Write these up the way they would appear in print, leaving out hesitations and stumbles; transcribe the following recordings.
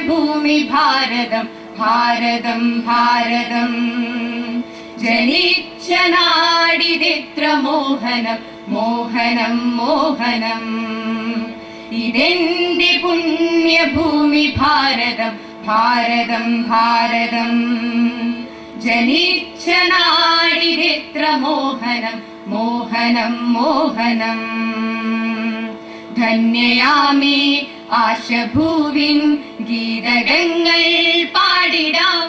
പുണ്യഭൂമി ഭാരതം ഭാരതം ഭാരതം ജനിച്ച നാടിതിത്ര മോഹനം മോഹനം മോഹനം ഇതെന്റെ പുണ്യഭൂമി ഭാരതം ഭാരതം ഭാരതം ജനിച്ച നാടിതിത്ര മോഹനം മോഹനം മോഹനം ധന്യയാമി ആശഭൂവിൻ ഗീതകങ്ങൾ പാടിടാം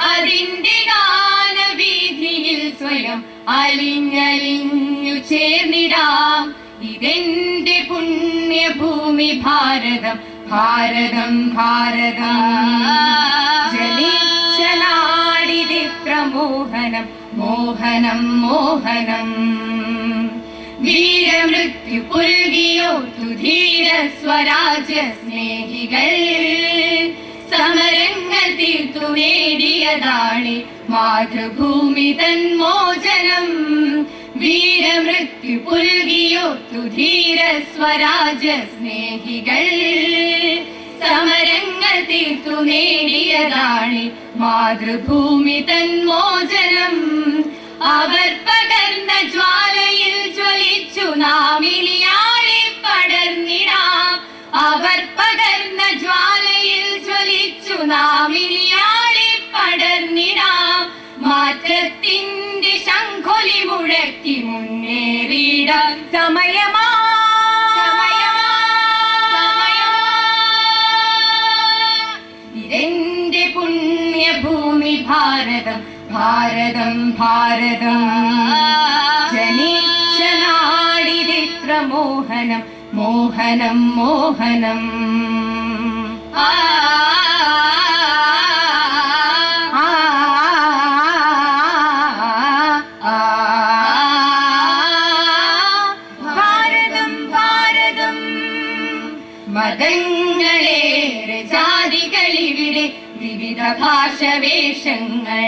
അതിന്റെ ഗാനവീഥിയിൽ സ്വയം അലിഞ്ഞലിഞ്ഞു ചേർന്നിടാം ഇതെന്റെ പുണ്യഭൂമി ഭാരതം ഭാരതം ഭാരതം ജനിച്ച നാടിതിത്ര മോഹനം മോഹനം മോഹനം വീരമൃത്യു പുൽകിയോർത്തു ധീര സ്വരാജ്യ സ്നേഹികൾ സമരങ്ങൾ തീർത്തു നേടിയതാണി മാതൃഭൂമി തൻ മോചനം വീരമൃത്യു പുൽകിയോർത്തു ധീര സ്വരാജ്യ സ്നേഹികൾ സമരങ്ങൾ തീർത്തു നേടിയതാണി മാതൃഭൂമി തൻ മോചനം അവർ പകർന്ന ജ്വാലയിൽ ജ്വലിച്ചു നാം ഇനിയാളി പടർന്നിടാം അവർ പകർന്ന ജ്വാലയിൽ ജ്വലിച്ചു നാം ഇനിയാളി പടർന്നിടാം മാറ്റത്തിന്റെ ശംഖൊലി മുഴക്കി മുന്നേറിടാം സമയമാ ഇതെന്റെ പുണ്യഭൂമി ഭാരതം ഭാരതം ഭാരതം ജനിച്ച നാടിതിത്ര മോഹനം മോഹനം മോഹനം ഭാരതം ഭാരതം മതങ്ങളേറെ ജാതികളിവിടെ വിവിധ ഭാഷവേഷങ്ങൾ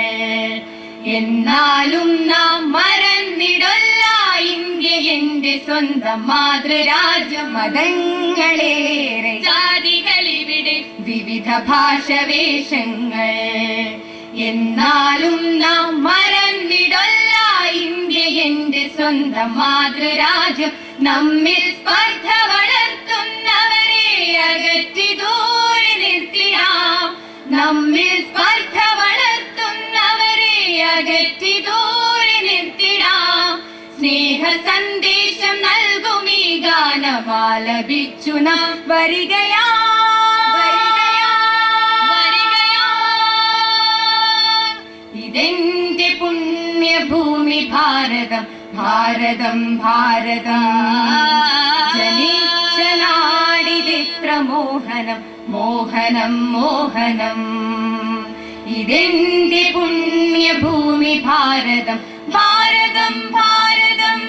എന്നാലും നാം മറന്നിടല്ല ഇന്ത്യ എന്റെ സ്വന്തം മാതൃരാജ്യം മതങ്ങളേറെ ജാതികളിവിടെ വിവിധ ഭാഷവേഷങ്ങൾ എന്നാലും നാം മറന്നിടല്ല ഇന്ത്യ എന്റെ സ്വന്തം മാതൃരാജ്യം നമ്മിൽ സ്പർദ്ധ വളർത്തുന്നവരെ അകറ്റി ദൂരെ നിർത്തിടാം നമ്മിൽ സ്പർദ്ധ വളർത്തുന്നവരെ അകറ്റി ദൂരെ നിർത്തിടാം സ്നേഹ സന്ദേശം നൽകും ഈ ഗാനമാലപിച്ചു നാം വരികയാ ഇതെന്റെ പുണ്യഭൂമി ഭാരതം ഭാരതം ഭാരതം ജനിച്ച നാടിതിത്ര മോഹനം മോഹനം മോഹനം ഇതെന്റെ പുണ്യഭൂമി ഭാരതം ഭാരതം ഭാരതം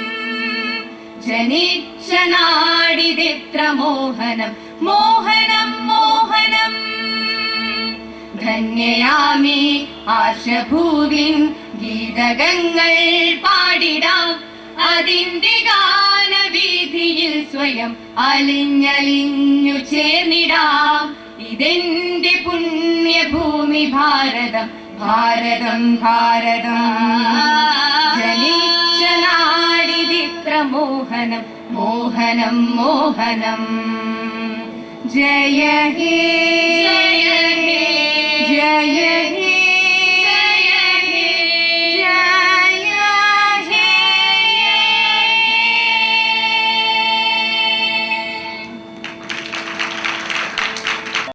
ജനിച്ച നാടിതിത്ര മോഹനം മോഹനം മോഹനം ധന്യയാമി ആശഭൂവിൻ ഗീതകങ്ങൾ പാടിടാം അതിന്റെ ഗാനവീഥിയിൽ സ്വയം അലിഞ്ഞലിഞ്ഞു ചേർന്നിടാം ഇതെന്റെ പുണ്യഭൂമി ഭാരതം ഭാരതം ഭാരതം ജനിച്ച നാടിതിത്ര മോഹനം മോഹനം മോഹനം ജയ ഹേ ജയ ഹേ ജയ